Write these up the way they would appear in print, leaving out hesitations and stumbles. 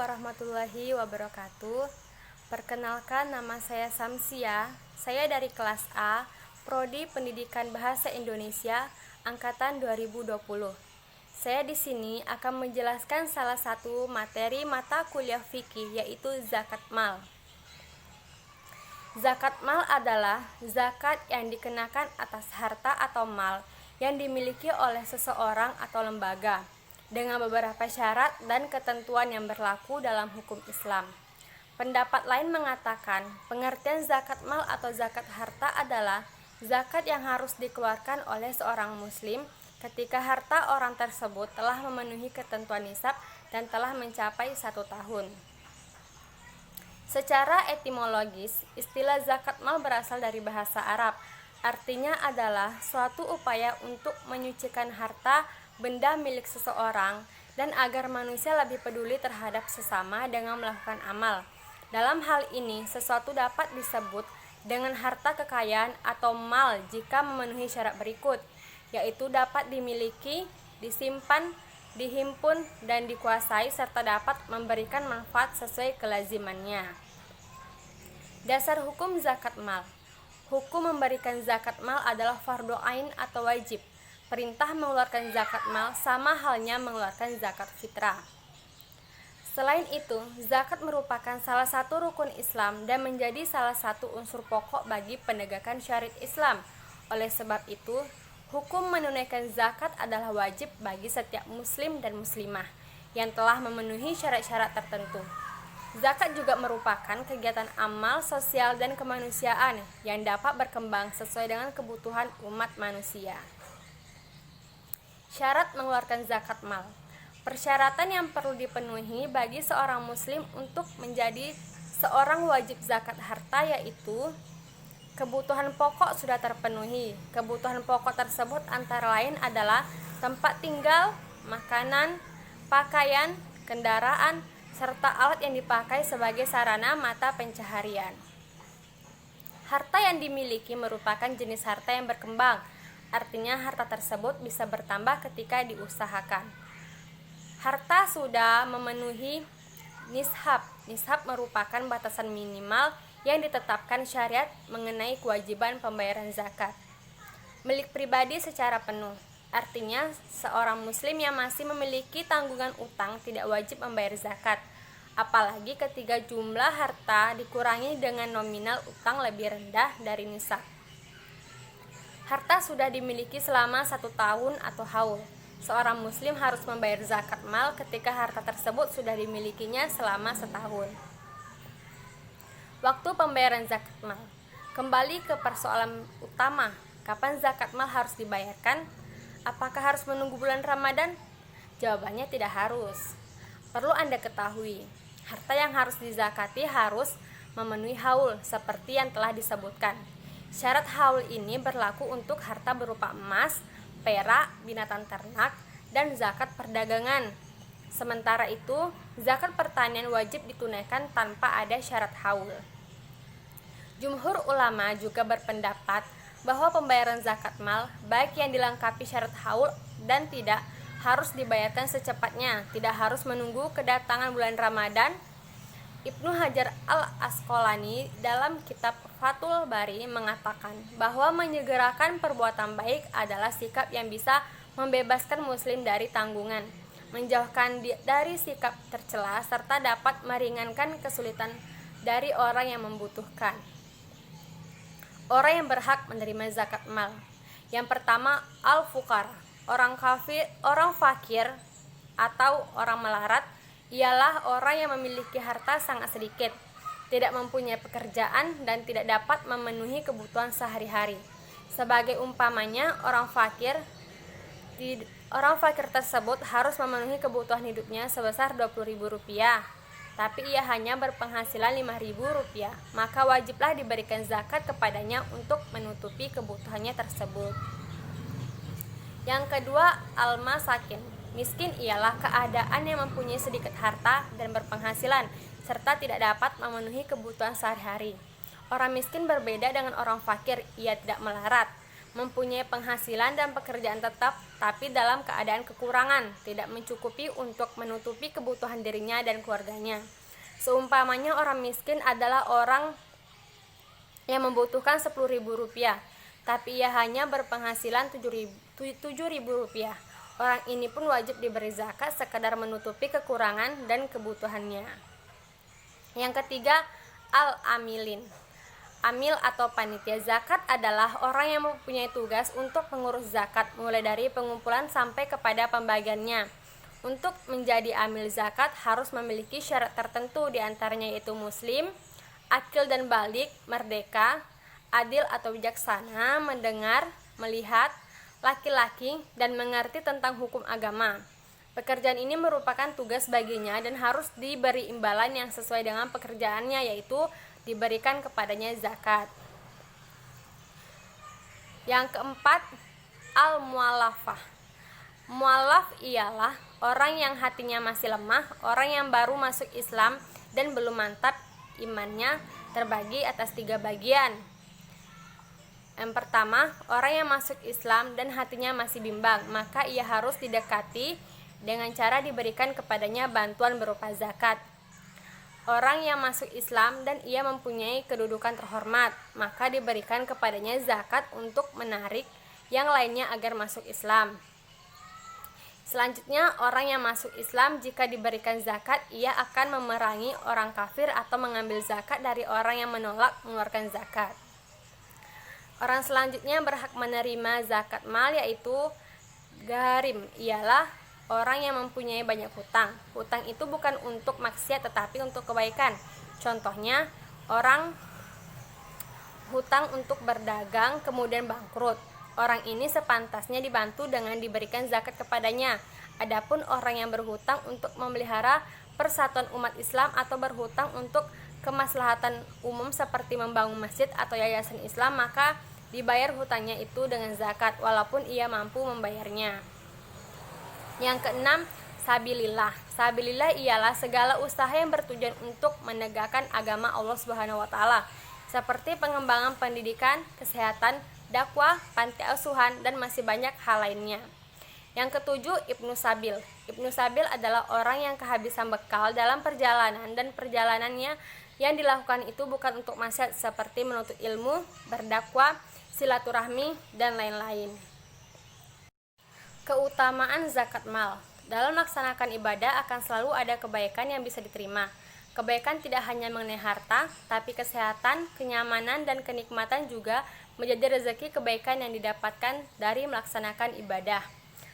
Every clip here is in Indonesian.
warahmatullahi wabarakatuh. Perkenalkan, nama saya Samsia. Saya dari kelas A, Prodi Pendidikan Bahasa Indonesia, angkatan 2020. Saya di sini akan menjelaskan salah satu materi mata kuliah fikih, yaitu zakat mal. Zakat mal adalah zakat yang dikenakan atas harta atau mal yang dimiliki oleh seseorang atau lembaga, dengan beberapa syarat dan ketentuan yang berlaku dalam hukum Islam. Pendapat lain mengatakan, pengertian zakat mal atau zakat harta adalah zakat yang harus dikeluarkan oleh seorang muslim ketika harta orang tersebut telah memenuhi ketentuan nisab dan telah mencapai 1 tahun. Secara etimologis, istilah zakat mal berasal dari bahasa Arab. Artinya adalah suatu upaya untuk menyucikan harta benda milik seseorang dan agar manusia lebih peduli terhadap sesama dengan melakukan amal. Dalam hal ini, sesuatu dapat disebut dengan harta kekayaan atau mal jika memenuhi syarat berikut, yaitu dapat dimiliki, disimpan, dihimpun, dan dikuasai serta dapat memberikan manfaat sesuai kelazimannya. Dasar hukum zakat mal. Hukum memberikan zakat mal adalah fardhu ain atau wajib. Perintah mengeluarkan zakat mal sama halnya mengeluarkan zakat fitrah. Selain itu, zakat merupakan salah satu rukun Islam dan menjadi salah satu unsur pokok bagi penegakan syariat Islam. Oleh sebab itu, hukum menunaikan zakat adalah wajib bagi setiap muslim dan muslimah yang telah memenuhi syarat-syarat tertentu. Zakat juga merupakan kegiatan amal sosial dan kemanusiaan yang dapat berkembang sesuai dengan kebutuhan umat manusia. Syarat mengeluarkan zakat mal. Persyaratan yang perlu dipenuhi bagi seorang muslim untuk menjadi seorang wajib zakat harta yaitu kebutuhan pokok sudah terpenuhi. Kebutuhan pokok tersebut antara lain adalah tempat tinggal, makanan, pakaian, kendaraan, serta alat yang dipakai sebagai sarana mata pencaharian. Harta yang dimiliki merupakan jenis harta yang berkembang. Artinya harta tersebut bisa bertambah ketika diusahakan. Harta sudah memenuhi nishab. Nishab merupakan batasan minimal yang ditetapkan syariat mengenai kewajiban pembayaran zakat. Milik pribadi secara penuh. Artinya seorang muslim yang masih memiliki tanggungan utang tidak wajib membayar zakat. Apalagi ketika jumlah harta dikurangi dengan nominal utang lebih rendah dari nisab. Harta sudah dimiliki selama 1 tahun atau haul. Seorang muslim harus membayar zakat mal ketika harta tersebut sudah dimilikinya selama 1 tahun. Waktu pembayaran zakat mal. Kembali ke persoalan utama, kapan zakat mal harus dibayarkan? Apakah harus menunggu bulan Ramadan? Jawabannya tidak harus. Perlu Anda ketahui, harta yang harus dizakati harus memenuhi haul seperti yang telah disebutkan. Syarat haul ini berlaku untuk harta berupa emas, perak, binatang ternak, dan zakat perdagangan. Sementara itu, zakat pertanian wajib ditunaikan tanpa ada syarat haul. Jumhur ulama juga berpendapat bahwa pembayaran zakat mal, baik yang dilengkapi syarat haul dan tidak, harus dibayarkan secepatnya, tidak harus menunggu kedatangan bulan Ramadan. Ibnu Hajar al-Asqalani dalam kitab Fathul Bari mengatakan bahwa menyegerakan perbuatan baik adalah sikap yang bisa membebaskan muslim dari tanggungan, menjauhkan dari sikap tercela, serta dapat meringankan kesulitan dari orang yang membutuhkan. Orang yang berhak menerima zakat mal. Yang pertama, al-fuqar, orang fakir atau orang melarat, ialah orang yang memiliki harta sangat sedikit, tidak mempunyai pekerjaan dan tidak dapat memenuhi kebutuhan sehari-hari. Sebagai umpamanya, orang fakir tersebut harus memenuhi kebutuhan hidupnya sebesar Rp20.000, tapi ia hanya berpenghasilan Rp5.000, maka wajiblah diberikan zakat kepadanya untuk menutupi kebutuhannya tersebut. Yang kedua, al-masakin. Miskin ialah keadaan yang mempunyai sedikit harta dan berpenghasilan, serta tidak dapat memenuhi kebutuhan sehari-hari. Orang miskin berbeda dengan orang fakir, ia tidak melarat. mempunyai penghasilan dan pekerjaan tetap, tapi dalam keadaan kekurangan, tidak mencukupi untuk menutupi kebutuhan dirinya dan keluarganya. Seumpamanya orang miskin adalah orang yang membutuhkan Rp10.000, tapi ia hanya berpenghasilan Rp7.000. Orang ini pun wajib diberi zakat sekadar menutupi kekurangan dan kebutuhannya. Yang ketiga, al-amilin. Amil atau panitia zakat adalah orang yang mempunyai tugas untuk mengurus zakat, mulai dari pengumpulan sampai kepada pembagiannya. Untuk menjadi amil zakat harus memiliki syarat tertentu, diantaranya yaitu muslim, akil dan balik, merdeka, adil atau bijaksana, mendengar, melihat, laki-laki, dan mengerti tentang hukum agama. Pekerjaan ini merupakan tugas baginya dan harus diberi imbalan yang sesuai dengan pekerjaannya, yaitu diberikan kepadanya zakat. Yang keempat, al-mu'allafah. Mu'allaf ialah orang yang hatinya masih lemah, orang yang baru masuk Islam dan belum mantap imannya, terbagi atas 3 bagian. Yang pertama, orang yang masuk Islam dan hatinya masih bimbang, maka ia harus didekati dengan cara diberikan kepadanya bantuan berupa zakat. Orang yang masuk Islam dan ia mempunyai kedudukan terhormat, maka diberikan kepadanya zakat untuk menarik yang lainnya agar masuk Islam. Selanjutnya, orang yang masuk Islam jika diberikan zakat, ia akan memerangi orang kafir atau mengambil zakat dari orang yang menolak mengeluarkan zakat. Orang selanjutnya berhak menerima zakat mal, yaitu gharim, ialah orang yang mempunyai banyak hutang. Hutang itu bukan untuk maksiat tetapi untuk kebaikan. Contohnya, orang hutang untuk berdagang kemudian bangkrut. Orang ini sepantasnya dibantu dengan diberikan zakat kepadanya. Adapun orang yang berhutang untuk memelihara persatuan umat Islam atau berhutang untuk kemaslahatan umum seperti membangun masjid atau yayasan Islam, maka dibayar hutangnya itu dengan zakat walaupun ia mampu membayarnya. Yang keenam, sabilillah. Sabilillah ialah segala usaha yang bertujuan untuk menegakkan agama Allah Subhanahu wa taala, seperti pengembangan pendidikan, kesehatan, dakwah, panti asuhan, dan masih banyak hal lainnya. Yang ketujuh, Ibnu Sabil. Ibnu Sabil adalah orang yang kehabisan bekal dalam perjalanan dan perjalanannya yang dilakukan itu bukan untuk maksiat seperti menuntut ilmu, berdakwah, silaturahmi, dan lain-lain. Keutamaan zakat mal. Dalam melaksanakan ibadah akan selalu ada kebaikan yang bisa diterima. Kebaikan tidak hanya mengenai harta, tapi kesehatan, kenyamanan, dan kenikmatan juga menjadi rezeki kebaikan yang didapatkan dari melaksanakan ibadah.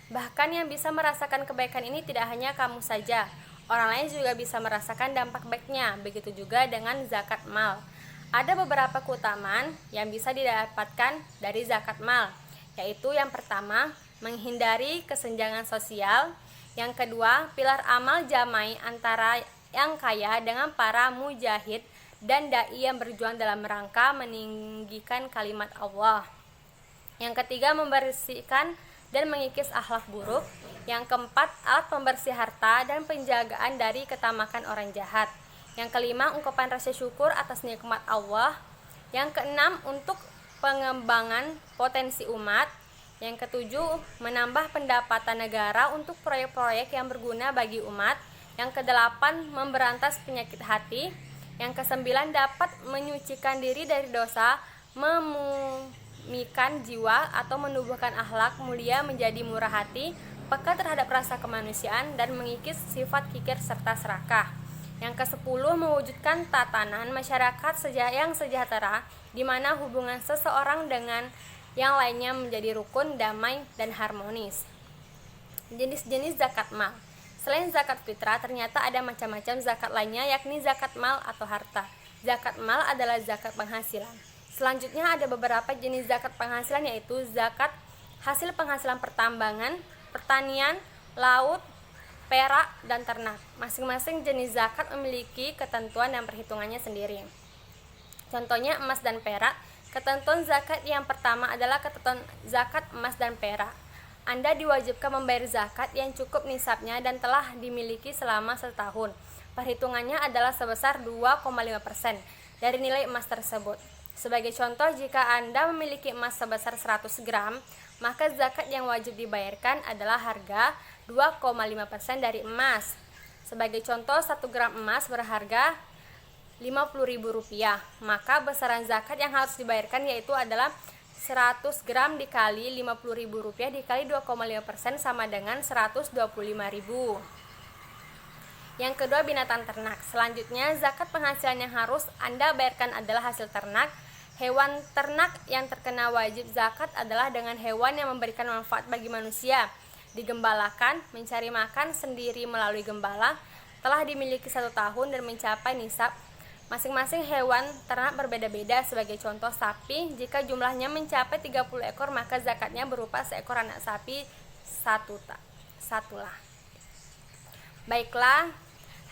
Bahkan yang bisa merasakan kebaikan ini tidak hanya kamu saja, orang lain juga bisa merasakan dampak baiknya. Begitu juga dengan zakat mal. Ada beberapa keutamaan yang bisa didapatkan dari zakat mal, yaitu yang pertama, menghindari kesenjangan sosial. Yang kedua, pilar amal jamai antara yang kaya dengan para mujahid dan dai yang berjuang dalam rangka meninggikan kalimat Allah. Yang ketiga, membersihkan dan mengikis akhlak buruk. Yang keempat, alat pembersih harta dan penjagaan dari ketamakan orang jahat. Yang kelima, ungkapan rasa syukur atas nikmat Allah. Yang keenam, untuk pengembangan potensi umat. Yang ketujuh, menambah pendapatan negara untuk proyek-proyek yang berguna bagi umat. Yang kedelapan, memberantas penyakit hati. Yang kesembilan, dapat menyucikan diri dari dosa, memurnikan jiwa atau menumbuhkan akhlak mulia menjadi murah hati, peka terhadap rasa kemanusiaan, dan mengikis sifat kikir serta serakah. Yang kesepuluh, mewujudkan tatanan masyarakat yang sejahtera, di mana hubungan seseorang dengan yang lainnya menjadi rukun, damai, dan harmonis. Jenis-jenis zakat mal. Selain zakat fitrah, ternyata ada macam-macam zakat lainnya, yakni zakat mal atau harta. Zakat mal adalah zakat penghasilan. Selanjutnya ada beberapa jenis zakat penghasilan, yaitu zakat hasil penghasilan pertambangan, pertanian, laut, perak, dan ternak. Masing-masing jenis zakat memiliki ketentuan dan perhitungannya sendiri. Contohnya emas dan perak. Ketentuan zakat yang pertama adalah ketentuan zakat emas dan perak. Anda diwajibkan membayar zakat yang cukup nisabnya dan telah dimiliki selama setahun. Perhitungannya adalah sebesar 2,5% dari nilai emas tersebut. Sebagai contoh, jika Anda memiliki emas sebesar 100 gram, maka zakat yang wajib dibayarkan adalah harga 2,5% dari emas. Sebagai contoh, 1 gram emas berharga Rp50.000, maka besaran zakat yang harus dibayarkan yaitu adalah 100 gram dikali Rp50.000 dikali 2,5% sama dengan Rp125.000. Yang kedua, binatang ternak. Selanjutnya, zakat penghasilan yang harus Anda bayarkan adalah hasil ternak. Hewan ternak yang terkena wajib zakat adalah dengan hewan yang memberikan manfaat bagi manusia, digembalakan, mencari makan sendiri melalui gembala, telah dimiliki 1 tahun dan mencapai nisab. Masing-masing hewan ternak berbeda-beda. Sebagai contoh, sapi, jika jumlahnya mencapai 30 ekor, maka zakatnya berupa seekor anak sapi satulah. Baiklah,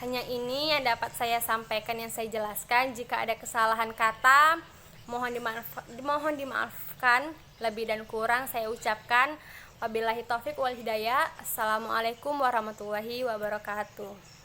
hanya ini yang dapat saya sampaikan, yang saya jelaskan. Jika ada kesalahan kata, mohon dimaafkan. Lebih dan kurang saya ucapkan wabillahi taufik wal hidayah. Assalamualaikum warahmatullahi wabarakatuh.